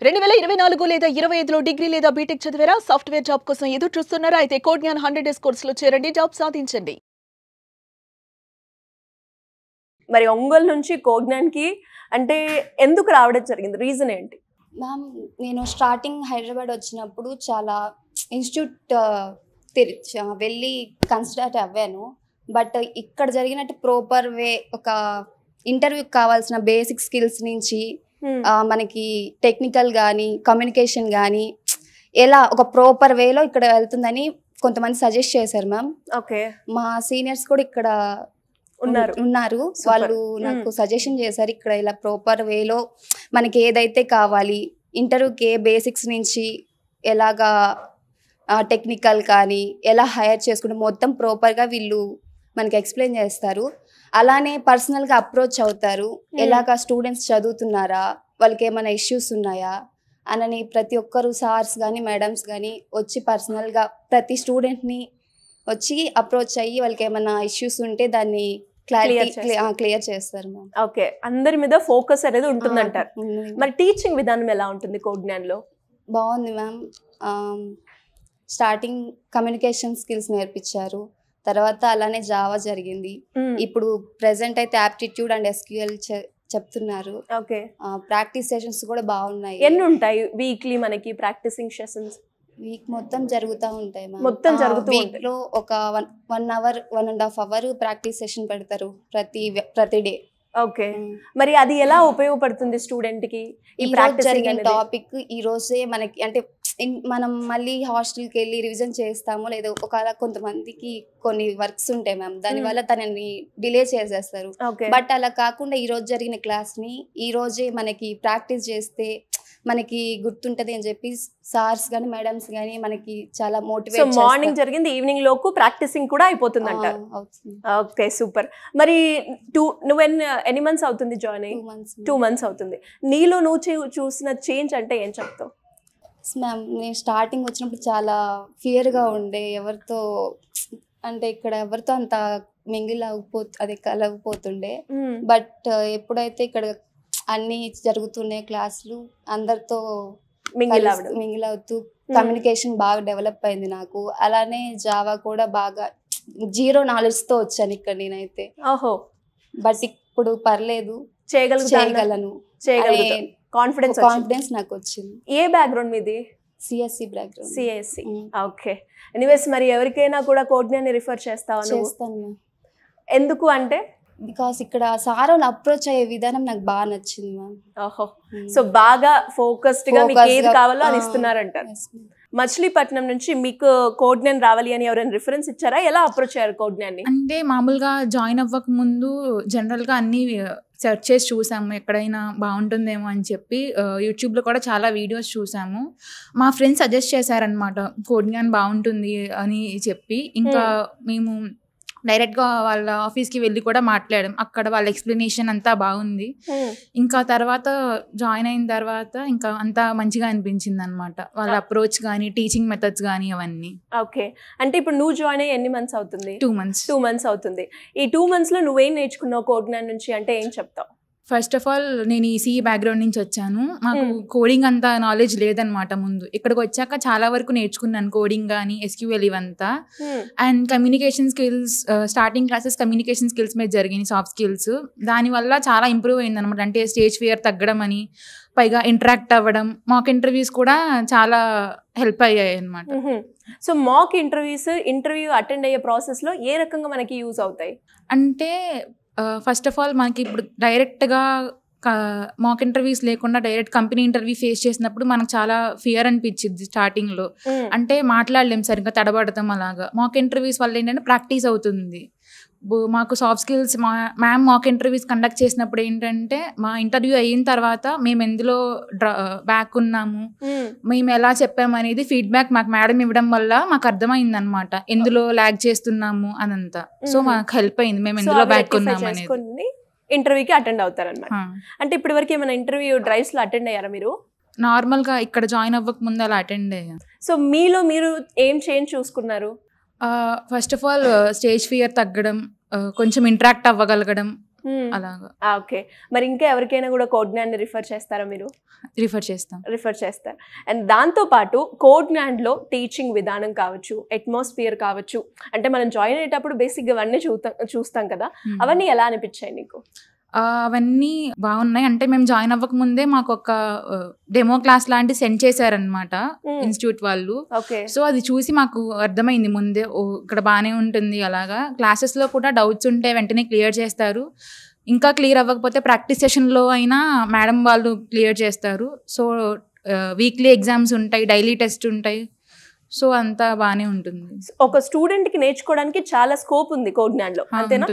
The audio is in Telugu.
2024 లేదా 25లో డిగ్రీ లేదా బీటెక్ చదివారా? సాఫ్ట్‌వేర్ జాబ్ కోసం ఎదురు చూస్తున్నారా? అయితే కోడ్‌జ్ఞాన్ 100 డేస్ కోర్సులో చేరండి, జాబ్ సాధించండి. మరి ఒంగోలు నుంచి కోజ్ఞాన్‌కి అంటే ఎందుకు రావడం జరిగింది? రీజన్ ఏంటి? మ్యామ్ నేను స్టార్టింగ్ హైదరాబాద్ వచ్చినప్పుడు చాలా ఇన్స్టిట్యూట్ వెళ్ళి కన్సిడర్ అవ్వాను. బట్ ఇక్కడ జరిగినట్టు ప్రాపర్ వే ఒక ఇంటర్వ్యూకి కావాల్సిన బేసిక్ స్కిల్స్ నుంచి మనకి టెక్నికల్ కానీ కమ్యూనికేషన్ కానీ ఎలా ఒక ప్రాపర్ వేలో ఇక్కడ వెళ్తుందని కొంతమంది సజెస్ట్ చేశారు మ్యామ్. ఓకే. మా సీనియర్స్ కూడా ఇక్కడ ఉన్నారు. వాళ్ళు నాకు సజెషన్ చేశారు ఇక్కడ ఇలా ప్రాపర్ వేలో మనకి ఏదైతే కావాలి ఇంటర్వ్యూకి ఏ బేసిక్స్ నుంచి ఎలాగా టెక్నికల్ కానీ ఎలా హైర్ చేసుకుంటే మొత్తం ప్రాపర్గా వీళ్ళు మనకి ఎక్స్ప్లెయిన్ చేస్తారు. అలానే పర్సనల్గా అప్రోచ్ అవుతారు. ఎలాగా స్టూడెంట్స్ చదువుతున్నారా, వాళ్ళకి ఏమైనా ఇష్యూస్ ఉన్నాయా అని ప్రతి ఒక్కరు సార్స్ కానీ మేడమ్స్ కానీ వచ్చి పర్సనల్గా ప్రతి స్టూడెంట్ని వచ్చి అప్రోచ్ అయ్యి వాళ్ళకి ఏమైనా ఇష్యూస్ ఉంటే దాన్ని క్లియర్ చేస్తారు మ్యామ్. ఓకే, అందరి మీద ఫోకస్ అనేది ఉంటుందంటారు. మరి టీచింగ్ విధానం ఎలా ఉంటుంది కోజ్ఞాన్లో? బాగుంది మ్యామ్. స్టార్టింగ్ కమ్యూనికేషన్ స్కిల్స్ నేర్పించారు, తర్వాత అలానే జావా జరిగింది. ఇప్పుడు ప్రెసెంట్ అయితే యాప్టిట్యూడ్ అండ్ ఎస్క్యూఎల్ చెప్తున్నారు. ఓకే. ప్రాక్టీస్ సెషన్స్ కూడా బాగున్నాయి. ఎన్ని ఉంటాయి వీక్లీ మనకి ప్రాక్టీసింగ్ సెషన్స్? వీక్ మొత్తం జరుగుతూ ఉంటాయి మ్యామ్. మొత్తం జరుగుతూ వీక్ లో ఒక 1 అవర్ 1.5 అవర్ ప్రాక్టీస్ సెషన్ పెడతారు ప్రతి డే. ఓకే. మరి అది ఎలా ఉపయోగపడుతుంది స్టూడెంట్ కి? ఈ ప్రాక్టీస్ జరిగిన టాపిక్ ఈ రోజే మనకి అంటే మనం మళ్ళీ హాస్టల్కి వెళ్ళి రివిజన్ చేస్తామో లేదో ఒకవేళ కొంతమందికి కొన్ని వర్క్స్ ఉంటాయి మ్యామ్, దానివల్ల తనని డిలే చేసేస్తారు. బట్ అలా కాకుండా ఈ రోజు జరిగిన క్లాస్ ని ఈ రోజే మనకి ప్రాక్టీస్ చేస్తే మనకి గుర్తుంటది అని చెప్పి సార్స్ గానీ మేడమ్స్ గానీ మనకి చాలా మోటివేట్ చేస్తారు. మార్నింగ్ జరిగింది ఈవినింగ్ లోకు ప్రాక్టీసింగ్ కూడా అయిపోతుంది అంటారు. Okay, super. మరి నువ్వు ఎన్ని మంత్స్ అవుతుంది జాయిన్ అయ్యి? 2 మంత్స్ అవుతుంది. నీలో నువ్వు చూసిన చేంజ్ అంటే ఏం చెప్తావు? మ్యామ్ నేను స్టార్టింగ్ వచ్చినప్పుడు చాలా ఫియర్గా ఉండే, ఎవరితో అంటే ఇక్కడ ఎవరితో అంత కలగపోతుండే. బట్ ఎప్పుడైతే ఇక్కడ అన్ని జరుగుతున్నాయి క్లాసులు, అందరితో మింగిల్ అవుతూ కమ్యూనికేషన్ బాగా డెవలప్ అయింది నాకు. అలానే జావా కూడా బాగా 0 నాలెడ్జ్తో వచ్చాను ఇక్కడ నేనైతే. ఓహో. బట్ ఇప్పుడు పర్లేదు, చేయగలను, కాన్ఫిడెన్స్ నాకు వచ్చింది. ఏ బ్యాక్గ్రౌండ్ మీది? CSC background. CSC. Okay. Anyways మరి ఎవరికైనా కూడా కోజ్ఞాన్ని రిఫర్ చేస్తావా? చేస్తాను. ఎందుకు అంటే బికాస్ ఇక్కడ సార్ వాళ్ళు అప్రోచ్ అయ్యే విధానం నాకు బాగా నచ్చింది మ్యామ్. ఓహో. సో బాగా ఫోకస్డ్ గా మీకు ఏది కావాలో అది ఇస్తున్నారంటారు. మచిలీపట్నం నుంచి మీకు కోజ్ఞాన్ రావాలి అని ఎవరైనా రిఫరెన్స్ ఇచ్చారా? ఎలా అప్రోచ్ అయ్యారు కోజ్ఞాన్ని? అంటే మామూలుగా జాయిన్ అవ్వక ముందు జనరల్గా అన్ని సెర్చ్ చేసి చూసాము, ఎక్కడైనా బాగుంటుందేమో అని చెప్పి. యూట్యూబ్లో కూడా చాలా వీడియోస్ చూసాము. మా ఫ్రెండ్స్ సజెస్ట్ చేశారనమాట కోజ్ఞాన్ బాగుంటుంది అని చెప్పి. ఇంకా మేము డైరెక్ట్గా వాళ్ళ ఆఫీస్కి వెళ్ళి కూడా మాట్లాడాం. అక్కడ వాళ్ళ ఎక్స్ప్లెనేషన్ అంతా బాగుంది. ఇంకా తర్వాత జాయిన్ అయిన తర్వాత ఇంకా అంతా మంచిగా అనిపించింది అనమాట, వాళ్ళ అప్రోచ్ కానీ టీచింగ్ మెథడ్స్ కానీ అవన్నీ. ఓకే. అంటే ఇప్పుడు నువ్వు జాయిన్ అయ్యి ఎన్ని మంత్స్ అవుతుంది? 2 మంత్స్. 2 మంత్స్ అవుతుంది. ఈ 2 మంత్స్లో నువ్వేం నేర్చుకున్నావు కోజ్ఞాన్ నుంచి అంటే ఏం చెప్తావు? ఫస్ట్ ఆఫ్ ఆల్ నేను ఈసీఈ బ్యాక్గ్రౌండ్ నుంచి వచ్చాను. మాకు కోడింగ్ అంత నాలెడ్జ్ లేదనమాట ముందు. ఇక్కడికి వచ్చాక చాలా వరకు నేర్చుకున్నాను, కోడింగ్ కానీ ఎస్క్యూఎల్ ఇవంతా. And communication skills, starting classes communication skills మీద జరిగినాయి, సాఫ్ట్ స్కిల్స్. దానివల్ల చాలా ఇంప్రూవ్ అయింది అనమాట. అంటే స్టేజ్ ఫియర్ తగ్గడం అని, పైగా ఇంటరాక్ట్ అవ్వడం, మాక్ ఇంటర్వ్యూస్ కూడా చాలా హెల్ప్ అయ్యాయి అనమాట. సో మాక్ ఇంటర్వ్యూ అటెండ్ అయ్యే ప్రాసెస్లో ఏ రకంగా మనకి యూజ్ అవుతాయి అంటే ఫస్ట్ ఆఫ్ ఆల్ మనకి ఇప్పుడు డైరెక్ట్గా మాక్ ఇంటర్వ్యూస్ లేకుండా డైరెక్ట్ కంపెనీ ఇంటర్వ్యూ ఫేస్ చేసినప్పుడు మనకు చాలా ఫియర్ అనిపించింది స్టార్టింగ్లో. అంటే మాట్లాడలేం సరిగ్గా, తడబడతాం అలాగా. మాక్ ఇంటర్వ్యూస్ వల్ల ఏంటంటే ప్రాక్టీస్ అవుతుంది. మాకు soft skills ma'am mock interviews conduct చేసినప్పుడు ఏంటంటే మా ఇంటర్వ్యూ అయిన తర్వాత మేము ఎందులో బ్యాక్ ఉన్నాము, మేము ఎలా చెప్పాము అనేది ఫీడ్బ్యాక్ మాకు మేడం ఇవ్వడం వల్ల మాకు అర్థమైంది అనమాట, ఎందులో ల్యాగ్ చేస్తున్నాము అదంతా. సో మాకు హెల్ప్ అయింది మేము ఎందులో బ్యాక్ ఉన్నాము అనేది. ఇంటర్వ్యూకి అటెండ్ అవుతారన్నమాట. అంటే ఇప్పటి వరకు ఏమైనా ఇంటర్వ్యూ డ్రైవ్స్ లో అటెండ్ అయ్యారా మీరు? నార్మల్గా ఇక్కడ జాయిన్ అవ్వక ముందు అలా అటెండ్ అయ్యాను. సో మీలో మీరు ఏం చేంజ్ చూసుకున్నారు? First of all stage fear తగ్గడం, కొంచెం ఇంటరాక్ట్ అవ్వగలగడం, అలాగా ఓకే. మరి ఇంకా ఎవరికైనా కూడా కోడ్నాండ్ రిఫర్ చేస్తారా మీరు? రిఫర్ చేస్తాం. రిఫర్ చేస్తారు. అండ్ దాంతోపాటు కోడ్నాండ్లో టీచింగ్ విధానం కావచ్చు, అట్మాస్ఫియర్ కావచ్చు, అంటే మనం జాయిన్ అయ్యేటప్పుడు బేసిక్గా అవన్నీ చూస్తాం కదా, అవన్నీ ఎలా అనిపించాయి నీకు? అవన్నీ బాగున్నాయి. అంటే మేము జాయిన్ అవ్వక ముందే మాకు ఒక డెమో క్లాస్ లాంటి సెండ్ చేశారనమాట ఇన్స్టిట్యూట్ వాళ్ళు. సో అది చూసి మాకు అర్థమైంది ముందే, ఓ ఇక్కడ బాగానే ఉంటుంది. అలాగా క్లాసెస్లో కూడా డౌట్స్ ఉంటే వెంటనే క్లియర్ చేస్తారు. ఇంకా క్లియర్ అవ్వకపోతే ప్రాక్టీస్ సెషన్లో అయినా మేడం వాళ్ళు క్లియర్ చేస్తారు. సో వీక్లీ ఎగ్జామ్స్ ఉంటాయి, డైలీ టెస్ట్ ఉంటాయి. సో అంతా బాగానే ఉంటుంది. ఒక స్టూడెంట్కి నేర్చుకోవడానికి చాలా స్కోప్ ఉంది కోడ్నాండ్లో, అంతేనా?